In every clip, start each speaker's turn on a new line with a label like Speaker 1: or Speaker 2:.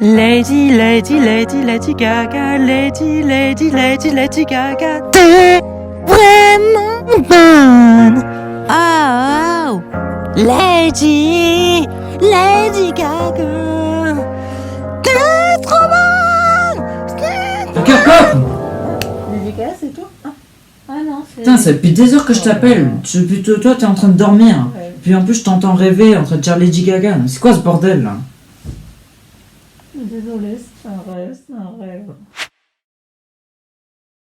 Speaker 1: Lady, Lady, Lady, Lady Gaga, Lady, Lady, Lady, Lady Gaga, t'es vraiment bonne. Oh, Lady, Lady Gaga, t'es trop bonne.
Speaker 2: Lady Gaga, c'est tout? Ah non, c'est...
Speaker 3: Putain, c'est depuis des heures que je t'appelle. Toi, t'es en train de dormir.
Speaker 2: Ouais.
Speaker 3: Puis en plus, je t'entends rêver en train de dire Lady Gaga. C'est quoi ce bordel là?
Speaker 2: Désolée, c'est un rêve, c'est un rêve.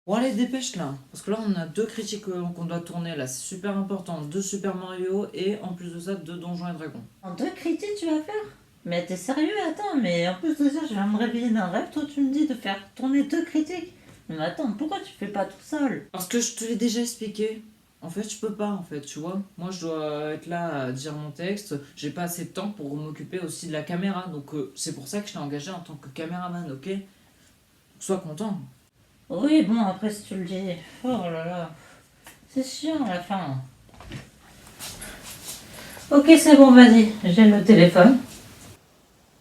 Speaker 3: Bon, allez, dépêche là. Parce que là, on a 2 critiques qu'on doit tourner là. C'est super important. 2 Super Mario et en plus de ça, 2 Donjons et Dragons.
Speaker 2: En 2 critiques, tu vas faire? Mais t'es sérieux? Attends, mais en plus de ça, je viens me réveiller d'un rêve. Toi, tu me dis de faire tourner 2 critiques. Mais attends, pourquoi tu fais pas tout seul?
Speaker 3: Parce que je te l'ai déjà expliqué. En fait, je peux pas, en fait, tu vois. Moi, je dois être là à dire mon texte. J'ai pas assez de temps pour m'occuper aussi de la caméra. Donc, c'est pour ça que je t'ai engagé en tant que caméraman, ok? Sois content.
Speaker 2: Oui, bon, après, si tu le dis. Oh là là. C'est chiant à la fin. Ok, c'est bon, vas-y. J'ai le téléphone.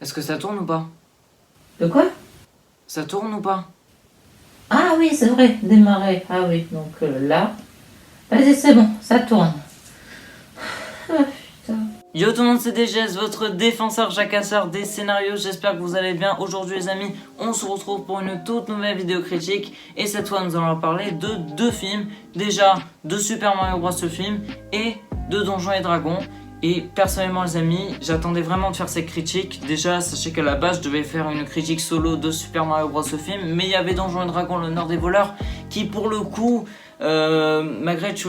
Speaker 3: Est-ce que ça tourne ou pas?
Speaker 2: De quoi?
Speaker 3: Ça tourne ou pas?
Speaker 2: Ah oui, c'est vrai, démarrer. Ah oui, donc là. Vas-y, c'est bon, ça tourne. Ah putain.
Speaker 3: Yo tout le monde, c'est DGS, votre défenseur jacasseur des scénarios. J'espère que vous allez bien. Aujourd'hui les amis, on se retrouve pour une toute nouvelle vidéo critique. Et cette fois nous allons parler de 2 films. Déjà de Super Mario Bros ce film et de Donjons et Dragons. Et personnellement les amis, j'attendais vraiment de faire cette critique. Déjà sachez qu'à la base je devais faire une critique solo de Super Mario Bros ce film. Mais il y avait Donjons et Dragons l'honneur des voleurs qui pour le coup... malgré tu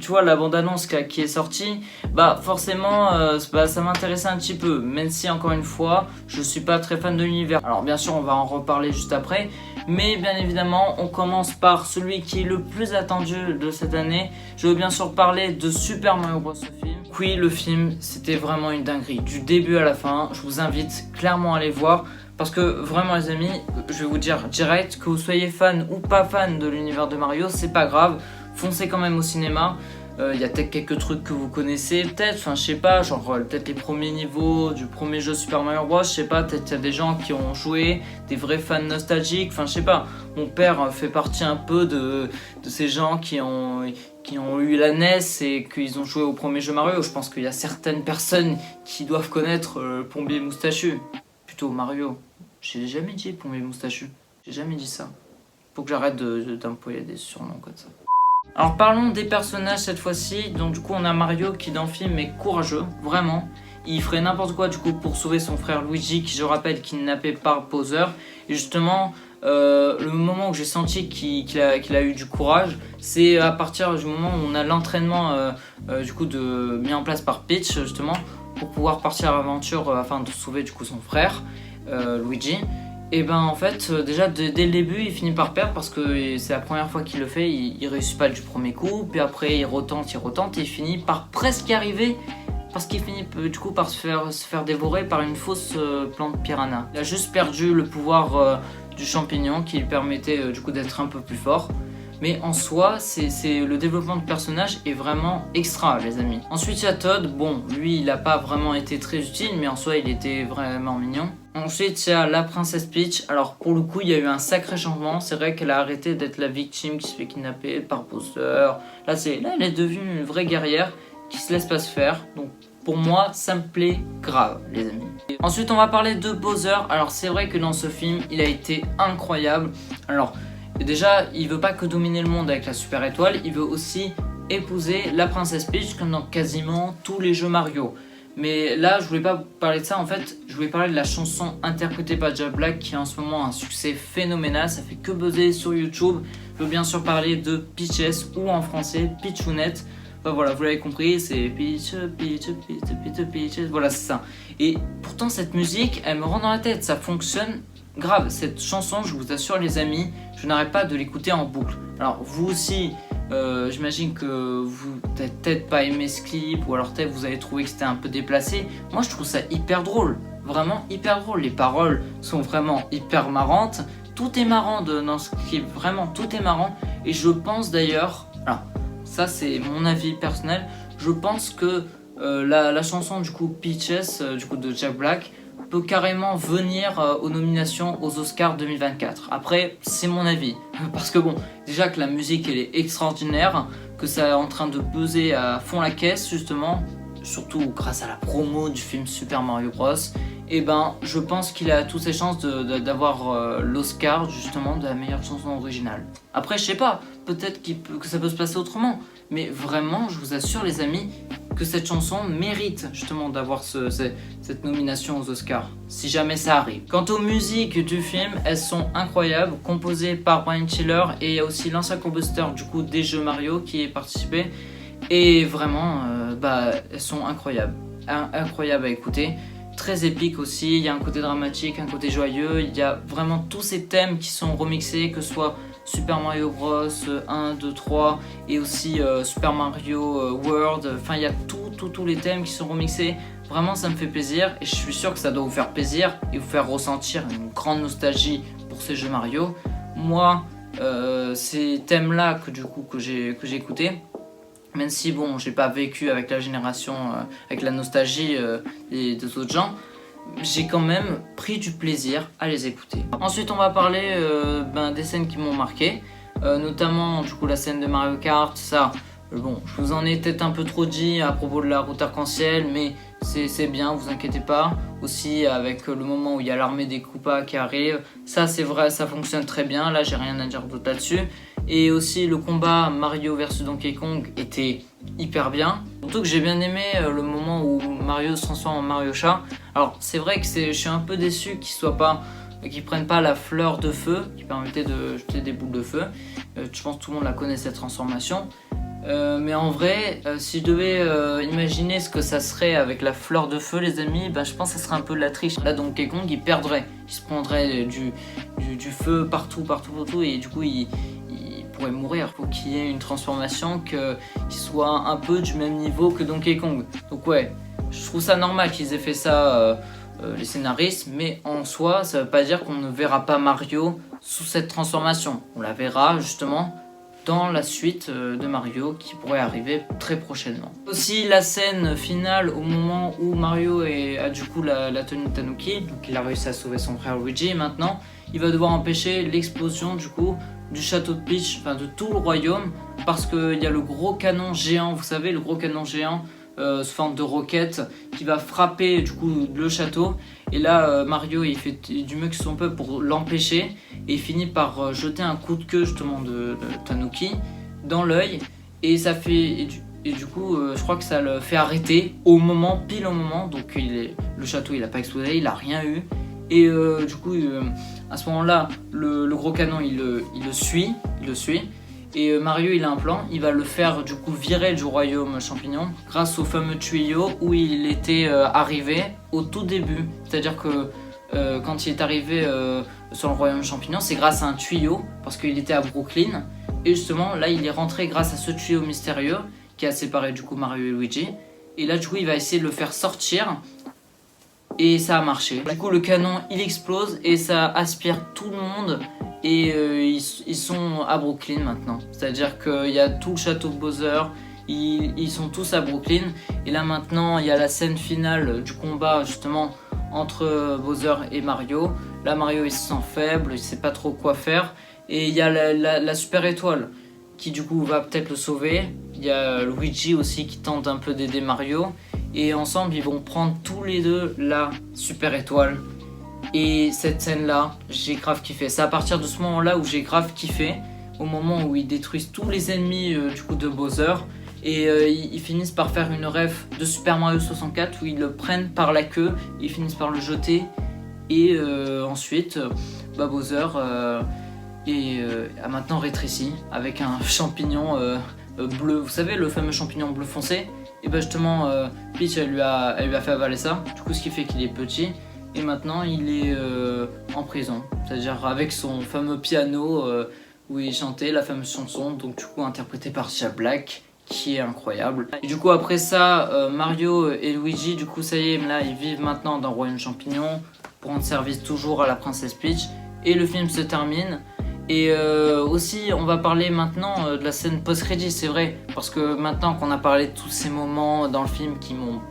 Speaker 3: vois la bande-annonce qui est sortie, bah forcément ça m'intéressait un petit peu, même si encore une fois je suis pas très fan de l'univers. Alors bien sûr on va en reparler juste après, mais bien évidemment on commence par celui qui est le plus attendu de cette année. Je veux bien sûr parler de Super Mario Bros ce film. Oui, le film c'était vraiment une dinguerie du début à la fin. Je vous invite clairement à aller voir. Parce que vraiment les amis, je vais vous dire direct, que vous soyez fan ou pas fan de l'univers de Mario, c'est pas grave, foncez quand même au cinéma. Il y a peut-être quelques trucs que vous connaissez, peut-être, enfin je sais pas, genre peut-être les premiers niveaux du premier jeu Super Mario Bros, je sais pas, peut-être il y a des gens qui ont joué, des vrais fans nostalgiques, enfin je sais pas. Mon père fait partie un peu de ces gens qui ont eu la NES et qu'ils ont joué au premier jeu Mario. Je pense qu'il y a certaines personnes qui doivent connaître Plombier Moustachu, plutôt Mario. J'ai jamais dit Plombier Moustachu, j'ai jamais dit ça. Faut que j'arrête d'employer des surnoms comme ça. Alors parlons des personnages cette fois-ci. Donc du coup on a Mario qui dans le film est courageux, vraiment. Il ferait n'importe quoi du coup pour sauver son frère Luigi qui je rappelle kidnappé par Bowser. Et justement le moment où j'ai senti qu'il a eu du courage, c'est à partir du moment où on a l'entraînement du coup mis en place par Peach justement pour pouvoir partir à l'aventure afin de sauver du coup son frère. Luigi, et ben en fait déjà dès le début il finit par perdre parce que c'est la première fois qu'il le fait, il réussit pas du premier coup, puis après il retente et il finit par presque y arriver parce qu'il finit du coup par se faire dévorer par une fausse plante piranha. Il a juste perdu le pouvoir du champignon qui lui permettait du coup d'être un peu plus fort. Mais en soi, le développement de personnage est vraiment extra les amis. Ensuite il y a Todd, bon lui il n'a pas vraiment été très utile mais en soi il était vraiment mignon. Ensuite il y a la princesse Peach, alors pour le coup il y a eu un sacré changement, c'est vrai qu'elle a arrêté d'être la victime qui se fait kidnapper par Bowser. Là elle est devenue une vraie guerrière qui se laisse pas se faire, donc pour moi ça me plaît grave les amis. Ensuite on va parler de Bowser, alors c'est vrai que dans ce film il a été incroyable. Alors déjà, il veut pas que dominer le monde avec la super étoile, il veut aussi épouser la princesse Peach comme dans quasiment tous les jeux Mario. Mais là, je voulais pas parler de ça, en fait, je voulais parler de la chanson interprétée par Jack Black qui a en ce moment un succès phénoménal, ça fait que buzzer sur YouTube. Je veux bien sûr parler de Peaches ou en français Peachounette. Enfin voilà, vous l'avez compris, c'est Peach, Peach, Peach, Peach, Peach, voilà c'est ça. Et pourtant cette musique, elle me rend dans la tête, ça fonctionne grave. Cette chanson, je vous assure les amis, je n'arrête pas de l'écouter en boucle. Alors vous aussi, j'imagine que vous n'avez peut-être pas aimé ce clip ou alors peut-être vous avez trouvé que c'était un peu déplacé. Moi je trouve ça hyper drôle, vraiment hyper drôle. Les paroles sont vraiment hyper marrantes. Tout est marrant dans ce clip, vraiment tout est marrant. Et je pense d'ailleurs, alors ça c'est mon avis personnel, je pense que la chanson du coup Peaches du coup de Jack Black peut carrément venir aux nominations aux Oscars 2024. Après, c'est mon avis. Parce que bon, déjà que la musique elle est extraordinaire, que ça est en train de peser à fond la caisse justement, surtout grâce à la promo du film Super Mario Bros. Et ben, je pense qu'il a toutes ses chances d'avoir l'Oscar justement de la meilleure chanson originale. Après, je sais pas, peut-être que ça peut se passer autrement, mais vraiment, je vous assure les amis, que cette chanson mérite justement d'avoir cette nomination aux Oscars, si jamais ça arrive. Quant aux musiques du film, elles sont incroyables, composées par Brian Tiller, et il y a aussi l'ancien compositeur du coup des jeux Mario qui est participé, et vraiment, elles sont incroyables, incroyables à écouter. Très épique aussi, il y a un côté dramatique, un côté joyeux, il y a vraiment tous ces thèmes qui sont remixés, que ce soit Super Mario Bros 1, 2, 3 et aussi Super Mario World, enfin il y a tous les thèmes qui sont remixés, vraiment ça me fait plaisir et je suis sûr que ça doit vous faire plaisir et vous faire ressentir une grande nostalgie pour ces jeux Mario. Moi, ces thèmes là que j'ai écouté, même si bon j'ai pas vécu avec la génération, avec la nostalgie des autres gens, j'ai quand même pris du plaisir à les écouter. Ensuite on va parler des scènes qui m'ont marqué, notamment du coup la scène de Mario Kart, ça bon je vous en ai peut-être un peu trop dit à propos de la route arc-en-ciel, mais c'est bien, vous inquiétez pas. Aussi avec le moment où il y a l'armée des Koopas qui arrive, ça c'est vrai, ça fonctionne très bien, là j'ai rien à dire d'autre là-dessus. Et aussi le combat Mario vs Donkey Kong était hyper bien. Surtout que j'ai bien aimé le moment où Mario se transforme en Mario Chat. Alors c'est vrai que je suis un peu déçu qu'ils prennent pas la fleur de feu qui permettait de jeter des boules de feu. Je pense que tout le monde la connaît cette transformation. Mais en vrai, si je devais imaginer ce que ça serait avec la fleur de feu les amis, je pense que ça serait un peu de la triche. Là Donkey Kong il perdrait, il se prendrait du feu partout et du coup il pourrait mourir. Faut qu'il y ait une transformation qui soit un peu du même niveau que Donkey Kong. Donc ouais, je trouve ça normal qu'ils aient fait ça les scénaristes, mais en soi ça veut pas dire qu'on ne verra pas Mario sous cette transformation. On la verra justement dans la suite de Mario qui pourrait arriver très prochainement. Aussi la scène finale au moment où Mario a du coup la tenue de Tanuki, donc il a réussi à sauver son frère Luigi et maintenant il va devoir empêcher l'explosion du coup du château de Peach, enfin de tout le royaume, parce qu'il y a le gros canon géant, vous savez le gros canon géant sous forme de roquette qui va frapper du coup le château, et là Mario il fait du mieux que son peut pour l'empêcher et il finit par jeter un coup de queue justement de Tanuki dans l'œil, et ça fait et du coup je crois que ça le fait arrêter pile au moment, donc le château il a pas explosé, il a rien eu, et du coup à ce moment là le gros canon il le suit, et Mario il a un plan, il va le faire du coup virer du royaume champignon grâce au fameux tuyau où il était arrivé au tout début. C'est-à-dire que quand il est arrivé sur le royaume champignon, c'est grâce à un tuyau, parce qu'il était à Brooklyn, et justement là il est rentré grâce à ce tuyau mystérieux qui a séparé du coup Mario et Luigi, et là du coup il va essayer de le faire sortir, et ça a marché. Du coup le canon il explose et ça aspire tout le monde, et ils sont à Brooklyn maintenant. C'est-à-dire qu'il y a tout le château de Bowser, ils sont tous à Brooklyn, et là maintenant il y a la scène finale du combat justement entre Bowser et Mario. Là Mario il se sent faible, il sait pas trop quoi faire, et il y a la super étoile qui du coup va peut-être le sauver. Il y a Luigi aussi qui tente un peu d'aider Mario, et ensemble ils vont prendre tous les deux la super étoile. Et cette scène là j'ai grave kiffé, c'est à partir de ce moment là où j'ai grave kiffé, au moment où ils détruisent tous les ennemis du coup de Bowser, et ils finissent par faire une ref de Super Mario 64 où ils le prennent par la queue, ils finissent par le jeter, et ensuite Bowser a maintenant rétréci avec un champignon bleu, vous savez le fameux champignon bleu foncé, et justement Peach elle lui a fait avaler ça, du coup ce qui fait qu'il est petit, et maintenant il est en prison, c'est-à-dire avec son fameux piano où il chantait la fameuse chanson, donc du coup interprétée par Jack Black, qui est incroyable. Et du coup après ça Mario et Luigi, du coup ça y est, là ils vivent maintenant dans le royaume champignon pour rendre service toujours à la princesse Peach, et le film se termine. Et aussi on va parler maintenant de la scène post-crédit, c'est vrai, parce que maintenant qu'on a parlé de tous ces moments dans le film qui m'ont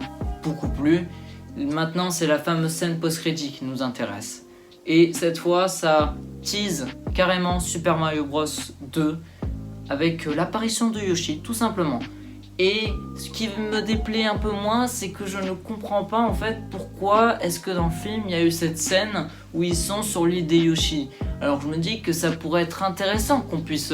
Speaker 3: beaucoup plu, Maintenant, c'est la fameuse scène post-crédit qui nous intéresse. Et cette fois, ça tease carrément Super Mario Bros 2 avec l'apparition de Yoshi, tout simplement. Et ce qui me déplaît un peu moins, c'est que je ne comprends pas en fait pourquoi est-ce que dans le film il y a eu cette scène où ils sont sur l'île des Yoshi. Alors je me dis que ça pourrait être intéressant qu'on puisse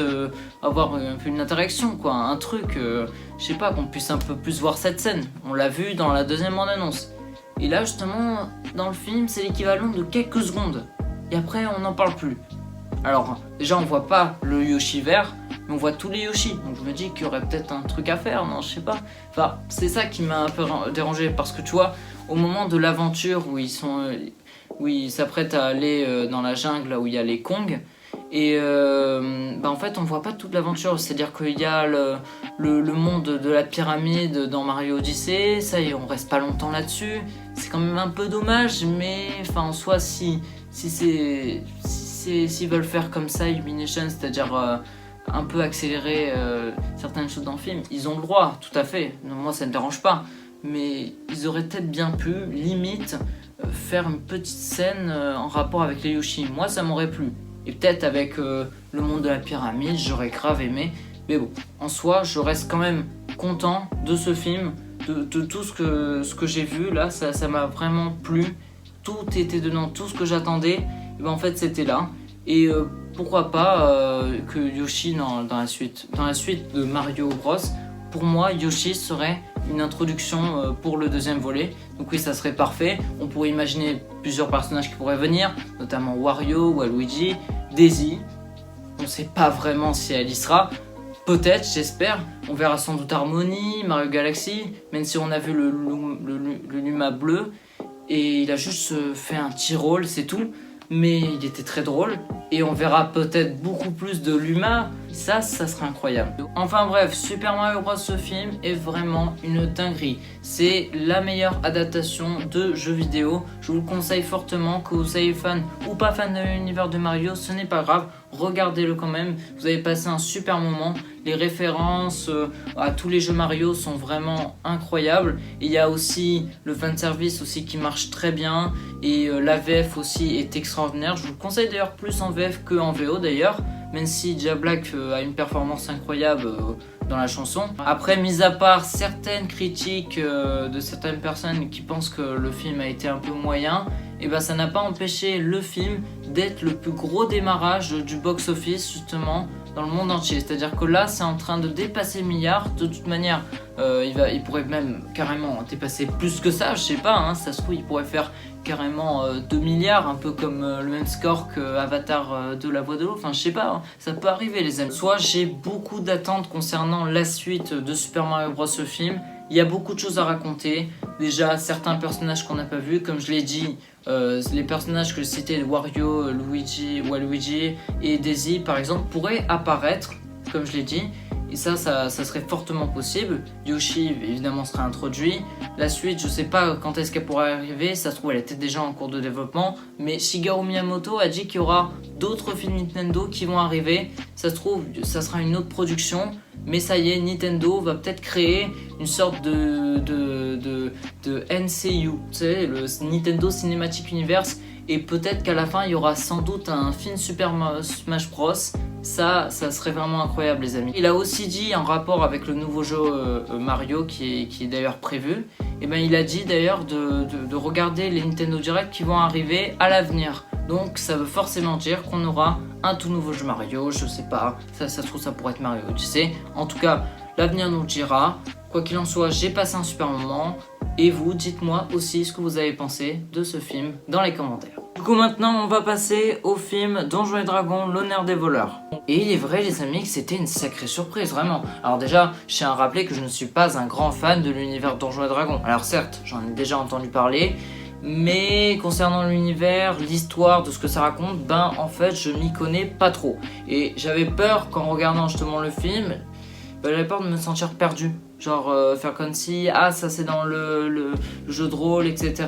Speaker 3: avoir un peu une interaction, quoi, un truc, je sais pas, qu'on puisse un peu plus voir cette scène. On l'a vu dans la deuxième bande-annonce. Et là justement, dans le film, c'est l'équivalent de quelques secondes. Et après, on n'en parle plus. Alors déjà, on voit pas le Yoshi vert, mais on voit tous les Yoshi. Donc je me dis qu'il y aurait peut-être un truc à faire, non, je sais pas. Enfin, c'est ça qui m'a un peu dérangé, parce que tu vois, au moment de l'aventure où ils s'apprêtent à aller dans la jungle, là où il y a les Kong, et en fait on voit pas toute l'aventure, c'est-à-dire qu'il y a le monde de la pyramide dans Mario Odyssey, ça y est, on reste pas longtemps là-dessus, c'est quand même un peu dommage, mais enfin en soi s'ils veulent faire comme ça Illumination, c'est-à-dire un peu accélérer certaines choses dans le film, ils ont le droit, tout à fait, moi ça ne me dérange pas, mais ils auraient peut-être bien pu, limite, faire une petite scène en rapport avec les Yoshi. Moi ça m'aurait plu, et peut-être avec le monde de la pyramide, j'aurais grave aimé, mais bon, en soi je reste quand même content de ce film, de tout ce que j'ai vu là, ça m'a vraiment plu, tout était dedans, tout ce que j'attendais, et ben en fait c'était là, et pourquoi pas que Yoshi dans la suite de Mario Bros, pour moi Yoshi serait une introduction pour le deuxième volet, donc oui ça serait parfait. On pourrait imaginer plusieurs personnages qui pourraient venir, notamment Wario, Waluigi, Daisy, on sait pas vraiment si elle y sera, peut-être, j'espère, on verra sans doute Harmony, Mario Galaxy, même si on a vu le Luma bleu, et il a juste fait un petit rôle, c'est tout, mais il était très drôle, et on verra peut-être beaucoup plus de Luma, ça serait incroyable. Enfin bref, Super Mario Bros, ce film est vraiment une dinguerie, c'est la meilleure adaptation de jeux vidéo, je vous le conseille fortement, que vous soyez fan ou pas fan de l'univers de Mario, ce n'est pas grave, regardez-le quand même, vous allez passer un super moment, les références à tous les jeux Mario sont vraiment incroyables, et il y a aussi le fanservice aussi qui marche très bien, et la VF aussi est extraordinaire, je vous le conseille d'ailleurs plus en VF que en VO d'ailleurs, même si Jack Black a une performance incroyable dans la chanson. Après, mis à part certaines critiques de certaines personnes qui pensent que le film a été un peu moyen, et ben ça n'a pas empêché le film d'être le plus gros démarrage du box-office justement dans le monde entier. C'est-à-dire que là, c'est en train de dépasser le milliard. De toute manière, il pourrait même carrément dépasser plus que ça, je sais pas, hein, ça se trouve, il pourrait faire carrément 2 milliards, un peu comme le même score que Avatar de la Voix de l'eau, enfin je sais pas, hein, ça peut arriver les amis. Soit j'ai beaucoup d'attentes concernant la suite de Super Mario Bros, ce film, il y a beaucoup de choses à raconter, déjà certains personnages qu'on n'a pas vus, comme je l'ai dit, les personnages que je citais, Wario, Luigi, Waluigi et Daisy par exemple, pourraient apparaître, comme je l'ai dit, et ça serait fortement possible. Yoshi évidemment sera introduit. La suite, je sais pas quand est-ce qu'elle pourrait arriver, ça se trouve elle était déjà en cours de développement, mais Shigeru Miyamoto a dit qu'il y aura d'autres films Nintendo qui vont arriver. Ça se trouve, ça sera une autre production, mais ça y est, Nintendo va peut-être créer une sorte de NCU, tu sais, le Nintendo Cinematic Universe, et peut-être qu'à la fin il y aura sans doute un film Super Smash Bros. Ça serait vraiment incroyable les amis. Il a aussi dit en rapport avec le nouveau jeu Mario qui est d'ailleurs prévu, et ben il a dit d'ailleurs de regarder les Nintendo Direct qui vont arriver à l'avenir. Donc ça veut forcément dire qu'on aura un tout nouveau jeu Mario, je sais pas, ça se trouve ça pourrait être Mario Odyssey. En tout cas, l'avenir nous le dira. Quoi qu'il en soit, j'ai passé un super moment. Et vous, dites-moi aussi ce que vous avez pensé de ce film dans les commentaires. Du coup maintenant, on va passer au film Donjons et Dragons, l'honneur des voleurs. Et il est vrai les amis que c'était une sacrée surprise, vraiment. Alors déjà, je tiens à rappeler que je ne suis pas un grand fan de l'univers Donjons et Dragons. Alors certes, j'en ai déjà entendu parler, mais concernant l'univers, l'histoire de ce que ça raconte, ben en fait je m'y connais pas trop. Et j'avais peur qu'en regardant justement le film, j'avais peur de me sentir perdu. Genre faire comme si, ça c'est dans le jeu de rôle, etc.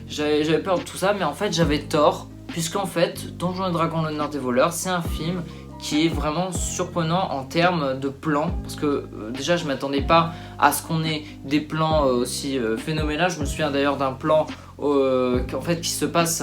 Speaker 3: J'avais peur de tout ça, mais en fait j'avais tort. Puisqu'en fait, Donjons et Dragons, l'honneur des voleurs, c'est un film qui est vraiment surprenant en termes de plans, parce que déjà je m'attendais pas à ce qu'on ait des plans aussi phénoménaux. Je me souviens d'ailleurs d'un plan en fait, qui se passe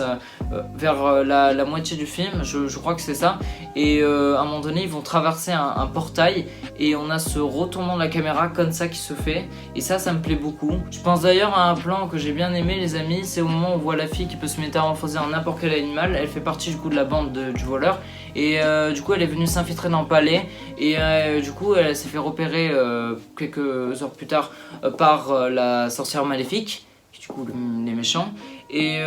Speaker 3: vers la moitié du film, je crois que c'est ça, et à un moment donné ils vont traverser un portail et on a ce retournement de la caméra comme ça qui se fait, et ça me plaît beaucoup. Je pense d'ailleurs à un plan que j'ai bien aimé les amis, c'est au moment où on voit la fille qui peut se métamorphoser en n'importe quel animal. Elle fait partie du coup de la bande du voleur, et du coup elle est venue s'infiltrer dans le palais, et du coup elle s'est fait repérer quelques heures plus tard par la sorcière maléfique, du coup les méchants, et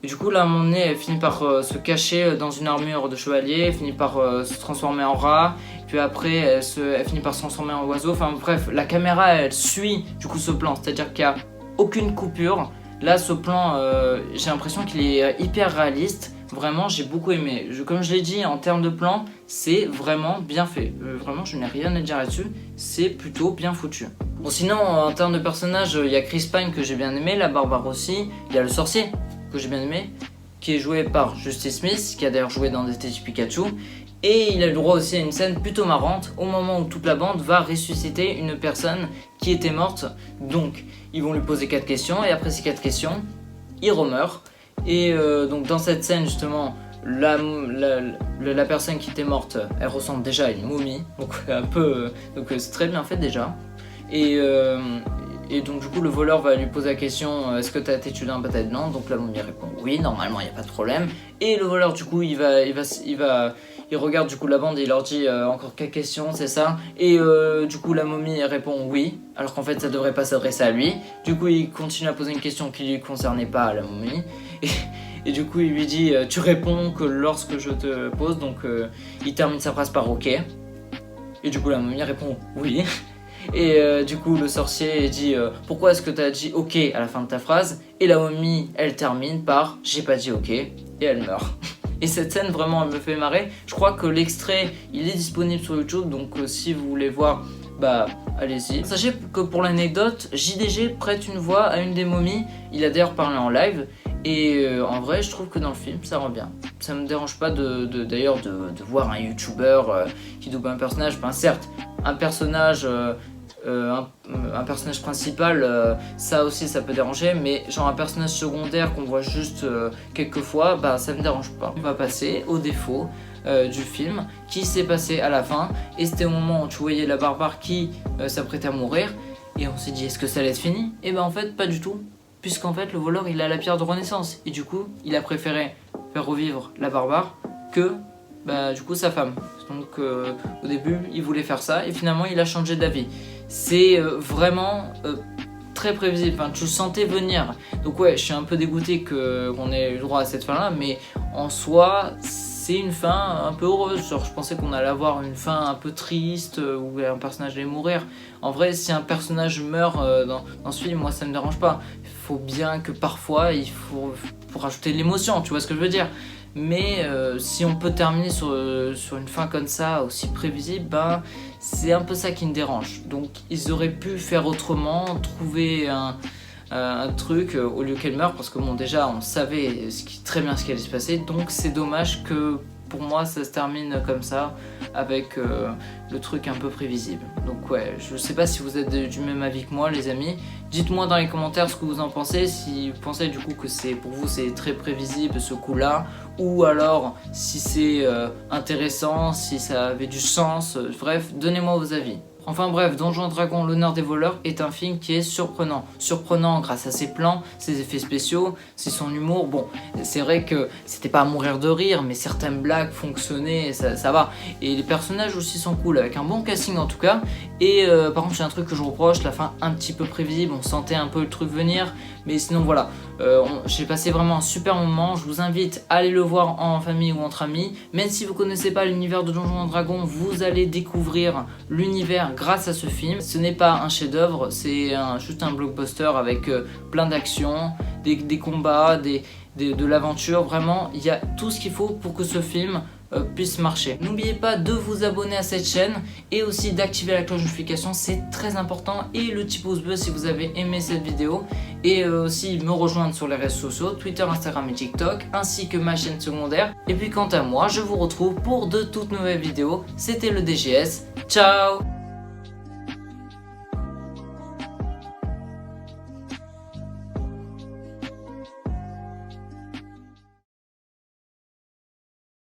Speaker 3: du coup là à un moment donné elle finit par se cacher dans une armure de chevalier, elle finit par se transformer en rat, puis après elle finit par se transformer en oiseau. Enfin bref, la caméra elle suit du coup ce plan, c'est à dire qu'il n'y a aucune coupure. Là ce plan j'ai l'impression qu'il est hyper réaliste. Vraiment j'ai beaucoup aimé, comme je l'ai dit, en termes de plan c'est vraiment bien fait, vraiment je n'ai rien à dire là-dessus, c'est plutôt bien foutu. Bon sinon en termes de personnages, il y a Chris Pine que j'ai bien aimé, la Barbare aussi, il y a le sorcier que j'ai bien aimé, qui est joué par Justice Smith, qui a d'ailleurs joué dans Détective Pikachu, et il a le droit aussi à une scène plutôt marrante au moment où toute la bande va ressusciter une personne qui était morte. Donc ils vont lui poser 4 questions, et après ces 4 questions il remeurt. Et donc dans cette scène justement, la personne qui était morte, elle ressemble déjà à une momie, donc un peu, donc c'est très bien fait déjà. Et donc du coup le voleur va lui poser la question, est-ce que t'as été tué dans un bataille? Non. Donc la momie répond oui, normalement il n'y a pas de problème. Et le voleur du coup il regarde du coup la bande et il leur dit encore 4 questions, c'est ça? Et du coup la momie elle répond oui, alors qu'en fait ça devrait pas s'adresser à lui. Du coup il continue à poser une question qui lui concernait pas, la momie. Et du coup il lui dit tu réponds que lorsque je te pose. Donc il termine sa phrase par ok. Et du coup la momie répond oui. Et du coup le sorcier dit pourquoi est-ce que tu as dit ok à la fin de ta phrase? Et la momie elle termine par j'ai pas dit ok, et elle meurt. Et cette scène vraiment elle me fait marrer. Je crois que l'extrait il est disponible sur YouTube, donc si vous voulez voir, bah allez-y. Sachez que pour l'anecdote, JDG prête une voix à une des momies. Il a d'ailleurs parlé en live. Et en vrai je trouve que dans le film ça rend bien. Ça me dérange pas d'ailleurs de voir un youtubeur qui double un personnage. Enfin certes, un personnage principal, ça aussi ça peut déranger, mais genre un personnage secondaire qu'on voit juste quelques fois, bah ça me dérange pas. On va passer au défaut du film qui s'est passé à la fin, et c'était au moment où tu voyais la barbare qui s'apprêtait à mourir, et on s'est dit est-ce que ça allait être fini? Et ben en fait pas du tout, puisqu'en fait le voleur il a la pierre de renaissance, et du coup il a préféré faire revivre la barbare que du coup sa femme. Donc au début il voulait faire ça, et finalement il a changé d'avis. C'est vraiment très prévisible, enfin, tu le sentais venir. Donc ouais, je suis un peu dégoûté qu'on ait eu droit à cette fin là, mais en soi c'est une fin un peu heureuse. Genre je pensais qu'on allait avoir une fin un peu triste où un personnage allait mourir. En vrai si un personnage meurt dans ce film, moi ça me dérange pas. Il faut bien que parfois il faut rajouter de l'émotion, tu vois ce que je veux dire. Mais si on peut terminer sur une fin comme ça, aussi prévisible, ben c'est un peu ça qui me dérange. Donc ils auraient pu faire autrement, trouver un truc au lieu qu'elle meure, parce que bon déjà on savait très bien ce qui allait se passer. Donc c'est dommage que pour moi ça se termine comme ça, avec le truc un peu prévisible. Donc ouais, je sais pas si vous êtes du même avis que moi les amis. Dites-moi dans les commentaires ce que vous en pensez, si vous pensez du coup que pour vous c'est très prévisible ce coup là, ou alors si c'est intéressant, si ça avait du sens, bref, donnez-moi vos avis. Enfin bref, Donjons & Dragons, l'honneur des voleurs est un film qui est surprenant. Surprenant grâce à ses plans, ses effets spéciaux, c'est son humour. Bon, c'est vrai que c'était pas à mourir de rire, mais certaines blagues fonctionnaient, ça va. Et les personnages aussi sont cool, avec un bon casting en tout cas. Et par contre, c'est un truc que je reproche, la fin un petit peu prévisible, on sentait un peu le truc venir. Mais sinon voilà, j'ai passé vraiment un super moment. Je vous invite à aller le voir en famille ou entre amis. Même si vous connaissez pas l'univers de Donjons & Dragons, vous allez découvrir l'univers grâce à ce film. Ce n'est pas un chef-d'œuvre, c'est juste un blockbuster avec plein d'actions, des combats, de l'aventure. Vraiment, il y a tout ce qu'il faut pour que ce film puisse marcher. N'oubliez pas de vous abonner à cette chaîne et aussi d'activer la cloche de notification, c'est très important, et le petit pouce bleu si vous avez aimé cette vidéo, et aussi me rejoindre sur les réseaux sociaux, Twitter, Instagram et TikTok, ainsi que ma chaîne secondaire. Et puis quant à moi, je vous retrouve pour de toutes nouvelles vidéos. C'était le DGS, ciao.